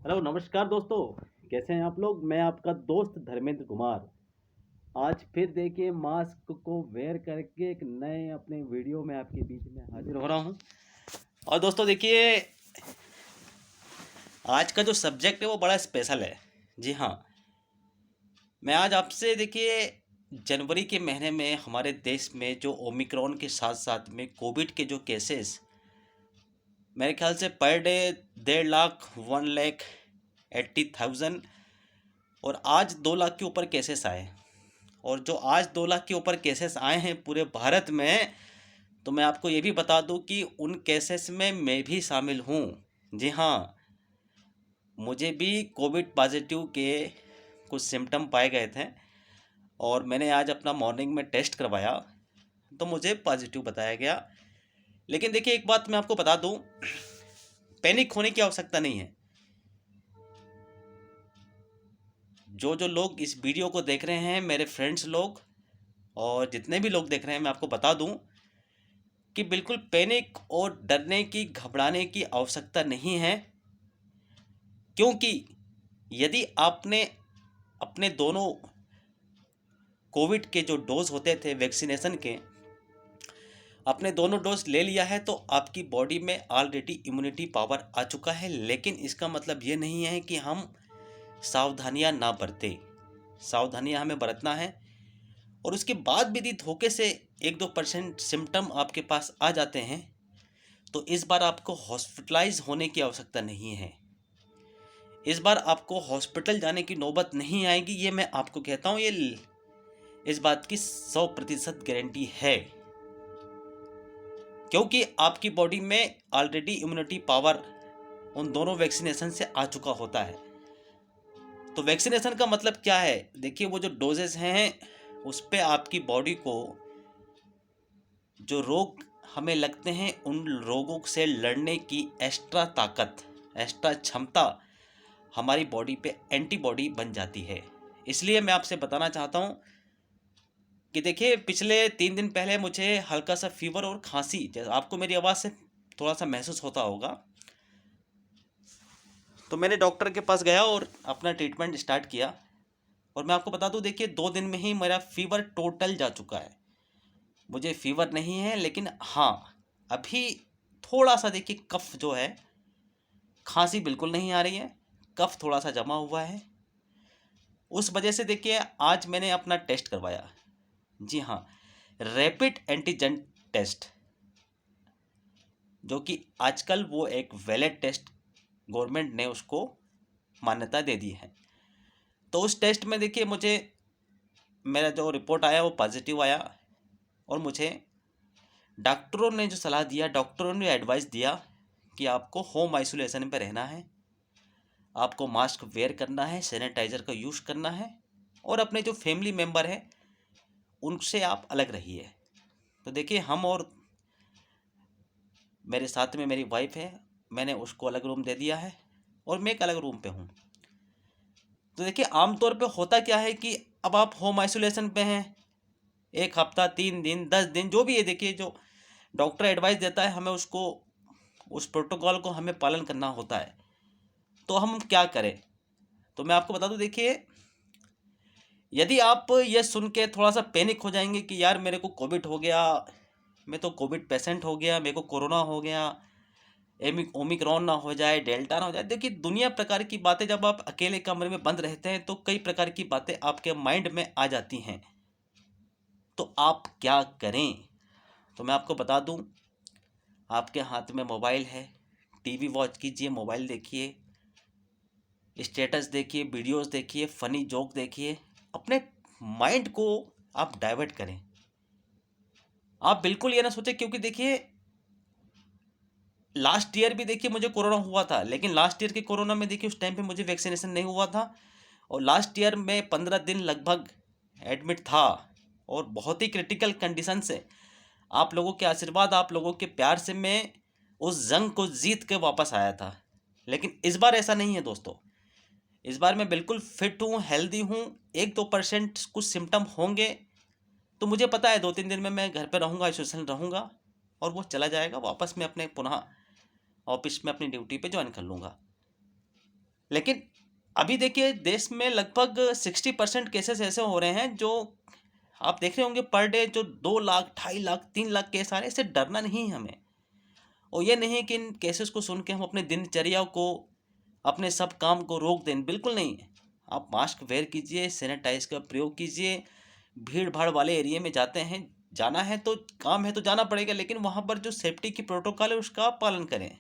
Hello नमस्कार दोस्तों। कैसे हैं आप लोग। मैं आपका दोस्त धर्मेंद्र कुमार आज फिर देखिए मास्क को वेयर करके एक नए अपने वीडियो में आपके बीच में हाजिर हो रहा हूं। और दोस्तों देखिए, आज का जो सब्जेक्ट है वो बड़ा स्पेशल है। जी हाँ, मैं आज आपसे देखिए जनवरी के महीने में हमारे देश में जो ओमिक्रॉन के साथ साथ में कोविड के जो केसेस मेरे ख्याल से पर डे 1.5 लाख 1,80,000 और आज 2 लाख के ऊपर केसेस आए। और जो आज 2 लाख के ऊपर केसेस आए हैं पूरे भारत में, तो मैं आपको ये भी बता दूं कि उन केसेस में मैं भी शामिल हूँ। जी हाँ, मुझे भी कोविड पॉजिटिव के कुछ सिम्टम पाए गए थे और मैंने आज अपना मॉर्निंग में टेस्ट करवाया तो मुझे पॉजिटिव बताया गया। लेकिन देखिए एक बात मैं आपको बता दूं, पैनिक होने की आवश्यकता नहीं है। जो जो लोग इस वीडियो को देख रहे हैं, मेरे फ्रेंड्स लोग और जितने भी लोग देख रहे हैं, मैं आपको बता दूं कि बिल्कुल पैनिक और डरने की घबराने की आवश्यकता नहीं है। क्योंकि यदि आपने अपने दोनों कोविड के जो डोज होते थे वैक्सीनेशन के, अपने दोनों डोज ले लिया है तो आपकी बॉडी में ऑलरेडी इम्यूनिटी पावर आ चुका है। लेकिन इसका मतलब ये नहीं है कि हम सावधानियां ना बरतें। सावधानियां हमें बरतना है। और उसके बाद भी यदि धोखे से 1-2% सिम्टम आपके पास आ जाते हैं तो इस बार आपको हॉस्पिटलाइज होने की आवश्यकता नहीं है। इस बार आपको हॉस्पिटल जाने की नौबत नहीं आएगी, ये मैं आपको कहता हूँ। ये इस बात की 100% गारंटी है। क्योंकि आपकी बॉडी में ऑलरेडी इम्यूनिटी पावर उन दोनों वैक्सीनेशन से आ चुका होता है। तो वैक्सीनेशन का मतलब क्या है? देखिए, वो जो डोजेस हैं उस पे आपकी बॉडी को जो रोग हमें लगते हैं उन रोगों से लड़ने की एक्स्ट्रा ताकत, एक्स्ट्रा क्षमता हमारी बॉडी पे एंटीबॉडी बन जाती है। इसलिए मैं आपसे बताना चाहता हूँ कि देखिए पिछले 3 दिन पहले मुझे हल्का सा फीवर और खांसी, जैसे आपको मेरी आवाज़ से थोड़ा सा महसूस होता होगा, तो मैंने डॉक्टर के पास गया और अपना ट्रीटमेंट स्टार्ट किया। और मैं आपको बता दूं, देखिए 2 दिन में ही मेरा फीवर टोटल जा चुका है। मुझे फीवर नहीं है, लेकिन हाँ अभी थोड़ा सा देखिए कफ जो है, खांसी बिल्कुल नहीं आ रही है, कफ थोड़ा सा जमा हुआ है। उस वजह से देखिए आज मैंने अपना टेस्ट करवाया। जी हाँ, रैपिड एंटीजन टेस्ट, जो कि आजकल वो एक वैलिड टेस्ट गवर्नमेंट ने उसको मान्यता दे दी है। तो उस टेस्ट में देखिए मुझे मेरा जो रिपोर्ट आया वो पॉजिटिव आया। और मुझे डॉक्टरों ने जो सलाह दिया, डॉक्टरों ने एडवाइस दिया कि आपको होम आइसोलेशन पे रहना है, आपको मास्क वेयर करना है, सैनिटाइज़र का यूज़ करना है और अपने जो फैमिली मेम्बर हैं उनसे आप अलग रहिए। तो देखिए हम और मेरे साथ में मेरी वाइफ है, मैंने उसको अलग रूम दे दिया है और मैं एक अलग रूम पे हूँ। तो देखिए आमतौर पे होता क्या है कि अब आप होम आइसोलेशन पे हैं 1 हफ्ता, 3 दिन, 10 दिन, जो भी है, देखिए जो डॉक्टर एडवाइस देता है हमें उसको, उस प्रोटोकॉल को हमें पालन करना होता है। तो हम क्या करें? तो मैं आपको बता दूं, देखिए यदि आप ये सुन के थोड़ा सा पैनिक हो जाएंगे कि यार मेरे को कोविड हो गया, मैं तो कोविड पेशेंट हो गया, मेरे को कोरोना हो गया, ओमिक्रॉन ना हो जाए, डेल्टा ना हो जाए। देखिए दुनिया प्रकार की बातें, जब आप अकेले कमरे में बंद रहते हैं तो कई प्रकार की बातें आपके माइंड में आ जाती हैं। तो आप क्या करें? तो मैं आपको बता दूं, आपके हाथ में मोबाइल है, टीवी वॉच कीजिए, मोबाइल देखिए, स्टेटस देखिए, वीडियोस देखिए, फनी जोक देखिए, अपने माइंड को आप डाइवर्ट करें। आप बिल्कुल ये ना सोचें, क्योंकि देखिए लास्ट ईयर भी देखिए मुझे कोरोना हुआ था, लेकिन लास्ट ईयर के कोरोना में देखिए उस टाइम पे मुझे वैक्सीनेशन नहीं हुआ था और लास्ट ईयर में 15 दिन लगभग एडमिट था और बहुत ही क्रिटिकल कंडीशन से, आप लोगों के आशीर्वाद, आप लोगों के प्यार से मैं उस जंग को जीत के वापस आया था। लेकिन इस बार ऐसा नहीं है दोस्तों। इस बार मैं बिल्कुल फिट हूँ, हेल्दी हूँ। 1-2% कुछ सिम्टम होंगे तो मुझे पता है 2-3 दिन में मैं घर पे रहूँगा, आइसोलेशन रहूँगा और वो चला जाएगा। वापस मैं अपने पुनः ऑफिस में अपनी ड्यूटी पे ज्वाइन कर लूँगा। लेकिन अभी देखिए देश में लगभग 60% केसेस ऐसे हो रहे हैं जो आप देख रहे होंगे पर डे, जो 2 लाख, 2.5 लाख, 3 लाख केस आ रहे हैं। इससे डरना नहीं है हमें। और ये नहीं कि इन केसेस को सुन के हम अपने दिनचर्या को, अपने सब काम को रोक दें, बिल्कुल नहीं। आप मास्क वेयर कीजिए, सैनिटाइज का प्रयोग कीजिए। भीड़ भाड़ वाले एरिया में जाते हैं, जाना है तो, काम है तो जाना पड़ेगा, लेकिन वहाँ पर जो सेफ्टी की प्रोटोकॉल है उसका आप पालन करें।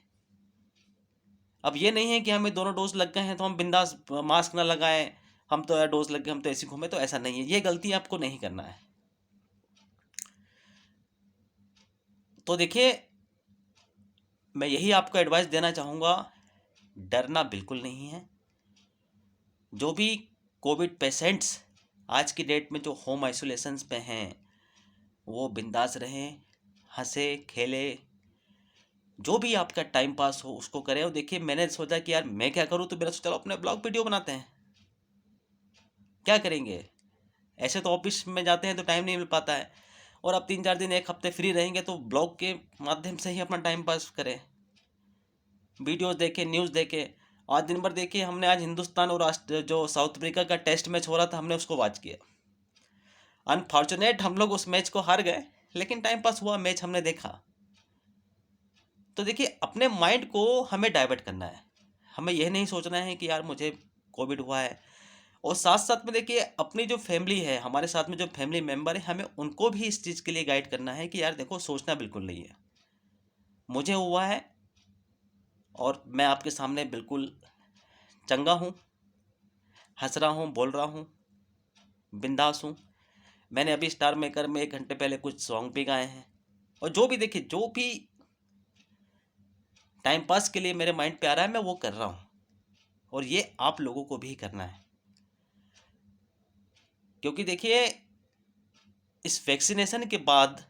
अब ये नहीं है कि हमें दोनों डोज लग गए हैं तो हम बिंदास मास्क ना लगाएं, हम तो यार डोज लग गए हम तो ऐसे घूमे, तो ऐसा नहीं है। ये गलती आपको नहीं करना है। तो देखिए, मैं यही आपको एडवाइस देना चाहूँगा, डरना बिल्कुल नहीं है। जो भी कोविड पेशेंट्स आज की डेट में जो होम आइसोलेशंस पे हैं, वो बिंदास रहें, हंसे खेले, जो भी आपका टाइम पास हो उसको करें। और देखिए, मैंने सोचा कि यार मैं क्या करूँ, तो मेरा सोचा चलो अपने ब्लॉग वीडियो बनाते हैं। क्या करेंगे, ऐसे तो ऑफिस में जाते हैं तो टाइम नहीं मिल पाता है, और अब 3-4 दिन, एक हफ्ते फ्री रहेंगे तो ब्लॉग के माध्यम से ही अपना टाइम पास करें। वीडियोस देखें, न्यूज़ देखें। आज दिन भर देखिए, हमने आज हिंदुस्तान और जो साउथ अफ्रीका का टेस्ट मैच हो रहा था, हमने उसको वॉच किया। अनफॉर्चुनेट हम लोग उस मैच को हार गए, लेकिन टाइम पास हुआ, मैच हमने देखा। तो देखिए, अपने माइंड को हमें डाइवर्ट करना है। हमें यह नहीं सोचना है कि यार मुझे कोविड हुआ है। और साथ साथ में देखिए, अपनी जो फैमिली है, हमारे साथ में जो फैमिली मेम्बर है, हमें उनको भी इस चीज़ के लिए गाइड करना है कि यार देखो, सोचना बिल्कुल नहीं है। मुझे हुआ है और मैं आपके सामने बिल्कुल चंगा हूँ, हंस रहा हूँ, बोल रहा हूँ, बिंदास हूँ। मैंने अभी स्टार मेकर में 1 घंटे पहले कुछ सॉन्ग भी गाए हैं। और जो भी देखिए, जो भी टाइम पास के लिए मेरे माइंड पे आ रहा है, मैं वो कर रहा हूँ। और ये आप लोगों को भी करना है, क्योंकि देखिए, इस वैक्सीनेशन के बाद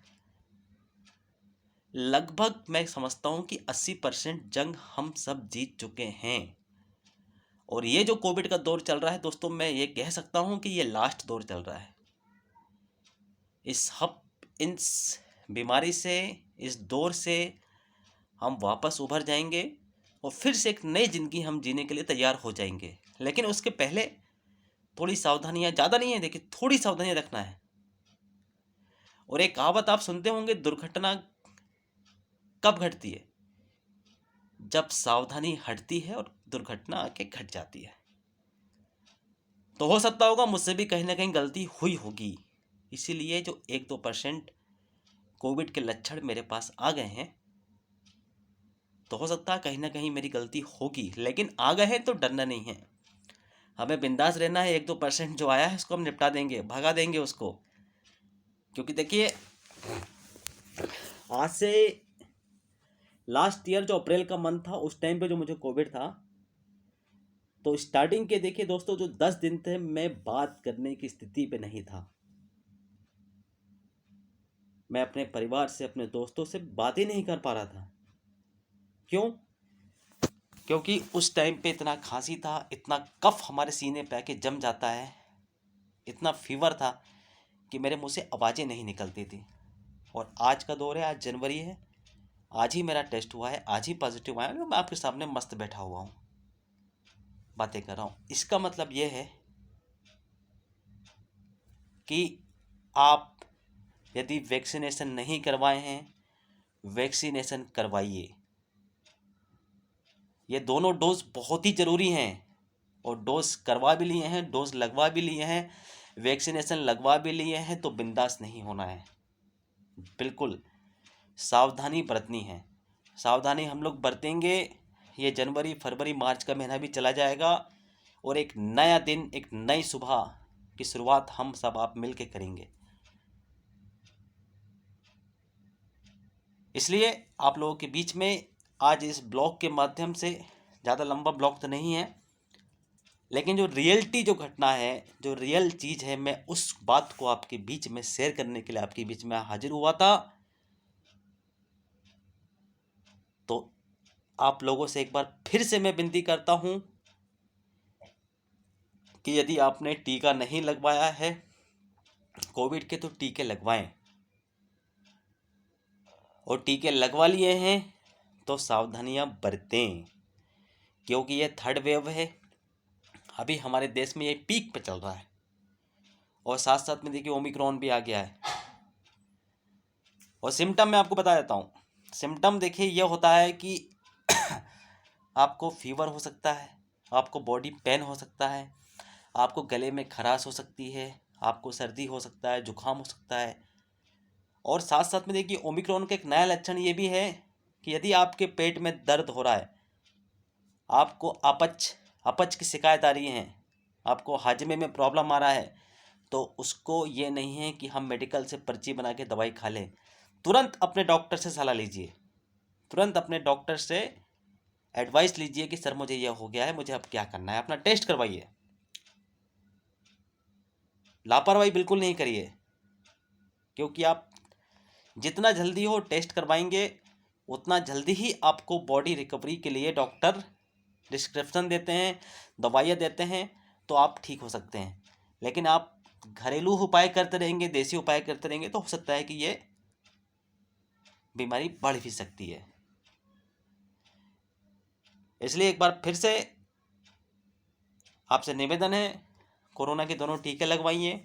लगभग मैं समझता हूँ कि 80% जंग हम सब जीत चुके हैं। और ये जो कोविड का दौर चल रहा है दोस्तों, मैं ये कह सकता हूँ कि ये लास्ट दौर चल रहा है। इस बीमारी से, इस दौर से हम वापस उभर जाएंगे और फिर से एक नई ज़िंदगी हम जीने के लिए तैयार हो जाएंगे। लेकिन उसके पहले थोड़ी सावधानियाँ, ज़्यादा नहीं है, देखिए थोड़ी सावधानियाँ रखना है। और एक कहावत आप सुनते होंगे, दुर्घटना कब घटती है? जब सावधानी हटती है और दुर्घटना आके घट जाती है। तो हो सकता होगा मुझसे भी कहीं ना कहीं गलती हुई होगी, इसीलिए जो 1-2% कोविड के लक्षण मेरे पास आ गए हैं, तो हो सकता है कहीं ना कहीं मेरी गलती होगी, लेकिन आ गए हैं तो डरना नहीं है। हमें बिंदास रहना है। 1-2% जो आया है उसको हम निपटा देंगे, भगा देंगे उसको। क्योंकि देखिए, आज से लास्ट ईयर जो अप्रैल का मंथ था, उस टाइम पे जो मुझे कोविड था, तो स्टार्टिंग के देखिए दोस्तों, जो 10 दिन थे, मैं बात करने की स्थिति पे नहीं था। मैं अपने परिवार से, अपने दोस्तों से बात ही नहीं कर पा रहा था। क्यों? क्योंकि उस टाइम पे इतना खांसी था, इतना कफ हमारे सीने पे आके जम जाता है, इतना फीवर था कि मेरे मुंह से आवाज़ें नहीं निकलती थी। और आज का दौर है, आज जनवरी है, आज ही मेरा टेस्ट हुआ है, आज ही पॉजिटिव आया, मैं आपके सामने मस्त बैठा हुआ हूँ, बातें कर रहा हूँ। इसका मतलब ये है कि आप यदि वैक्सीनेशन नहीं करवाए हैं, वैक्सीनेशन करवाइए। ये दोनों डोज बहुत ही ज़रूरी हैं। और डोज करवा भी लिए हैं, डोज लगवा भी लिए हैं, वैक्सीनेशन लगवा भी लिए हैं, तो बिंदास नहीं होना है। बिल्कुल सावधानी बरतनी है। सावधानी हम लोग बरतेंगे, ये जनवरी, फरवरी, मार्च का महीना भी चला जाएगा, और एक नया दिन, एक नई सुबह की शुरुआत हम सब आप मिल के करेंगे। इसलिए आप लोगों के बीच में आज इस ब्लॉग के माध्यम से, ज़्यादा लंबा ब्लॉग तो नहीं है, लेकिन जो रियलिटी, जो घटना है, जो रियल चीज़ है, मैं उस बात को आपके बीच में शेयर करने के लिए आपके बीच में हाजिर हुआ था। तो आप लोगों से एक बार फिर से मैं विनती करता हूं कि यदि आपने टीका नहीं लगवाया है कोविड के, तो टीके लगवाएं। और टीके लगवा लिए हैं तो सावधानियां बरतें, क्योंकि ये थर्ड वेव है, अभी हमारे देश में ये पीक पे चल रहा है, और साथ साथ में देखिए ओमिक्रॉन भी आ गया है। और सिम्टम मैं आपको बता देता हूँ। सिम्टम देखिए ये होता है कि आपको फीवर हो सकता है, आपको बॉडी पेन हो सकता है, आपको गले में खराश हो सकती है, आपको सर्दी हो सकता है, जुकाम हो सकता है। और साथ साथ में देखिए ओमिक्रॉन का एक नया लक्षण ये भी है कि यदि आपके पेट में दर्द हो रहा है, आपको अपच अपच की शिकायत आ रही है, आपको हाजमे में प्रॉब्लम आ रहा है, तो उसको ये नहीं है कि हम मेडिकल से पर्ची बना के दवाई खा लें। तुरंत अपने डॉक्टर से सलाह लीजिए, तुरंत अपने डॉक्टर से एडवाइस लीजिए कि सर मुझे यह हो गया है, मुझे अब क्या करना है। अपना टेस्ट करवाइए, लापरवाही बिल्कुल नहीं करिए, क्योंकि आप जितना जल्दी हो टेस्ट करवाएंगे उतना जल्दी ही आपको बॉडी रिकवरी के लिए डॉक्टर डिस्क्रिप्शन देते हैं, दवाइयाँ देते हैं, तो आप ठीक हो सकते हैं। लेकिन आप घरेलू उपाय करते रहेंगे, देसी उपाय करते रहेंगे, तो हो सकता है कि ये बीमारी बढ़ भी सकती है। इसलिए एक बार फिर से आपसे निवेदन है, कोरोना के दोनों टीके लगवाइए,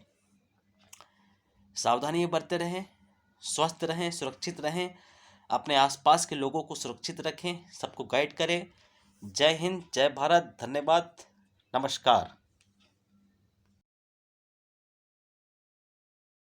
सावधानी बरते रहें, स्वस्थ रहें, सुरक्षित रहें, अपने आसपास के लोगों को सुरक्षित रखें, सबको गाइड करें। जय हिंद, जय भारत, धन्यवाद, नमस्कार।